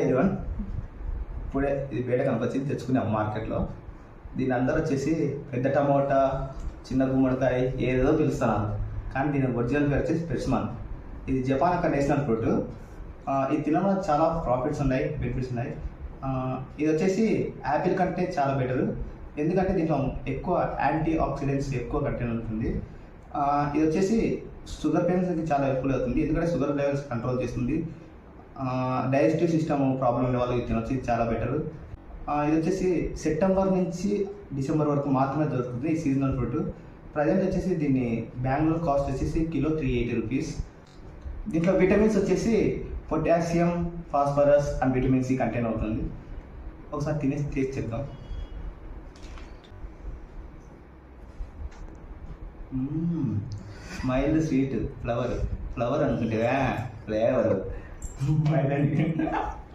Everyone ఇప్పుడే ఇది బయట కనుకొచ్చి తెచ్చుకున్నాం మార్కెట్లో. దీని అందరూ వచ్చేసి పెద్ద టమోటా, చిన్న గుమ్మడికాయ ఏదో పిలుస్తున్నారు, కానీ దీని ఒరిజినల్ పేరు వచ్చేసి పెర్సిమన్. ఇది జపాన్ యొక్క నేషనల్ ఫ్రూట్. ఇది తినడం చాలా ప్రాఫిట్స్ ఉన్నాయి, బెనిఫిట్స్ ఉన్నాయి. ఇది వచ్చేసి యాపిల్ కంటే చాలా బెటర్, ఎందుకంటే దీంట్లో ఎక్కువ యాంటీ ఆక్సిడెంట్స్ ఎక్కువ కంటెంట్ ఉంటుంది. ఇది వచ్చేసి షుగర్ పేషెంట్స్కి చాలా హెల్ప్ఫుల్ అవుతుంది, ఎందుకంటే షుగర్ లెవెల్స్ కంట్రోల్ చేస్తుంది. డైజెస్టివ్ సిస్టమ్ ప్రాబ్లం ఉన్న వాళ్ళు ఇది తినొచ్చి చాలా బెటర్. ఇది వచ్చేసి సెప్టెంబర్ నుంచి డిసెంబర్ వరకు మాత్రమే దొరుకుతుంది ఈ సీజనల్ ఫ్రూట్. ప్రజెంట్ వచ్చేసి దీన్ని బెంగళూరు కాస్ట్ వచ్చేసి కిలో 380 రూపీస్. దీంట్లో విటమిన్స్ వచ్చేసి potassium, phosphorus and vitamin C content అవుతుంది. ఒకసారి తినేసి టేస్ట్ చేద్దాం. మైల్డ్ స్వీట్, ఫ్లవర్ అనుకుంటే ఫ్లేవర్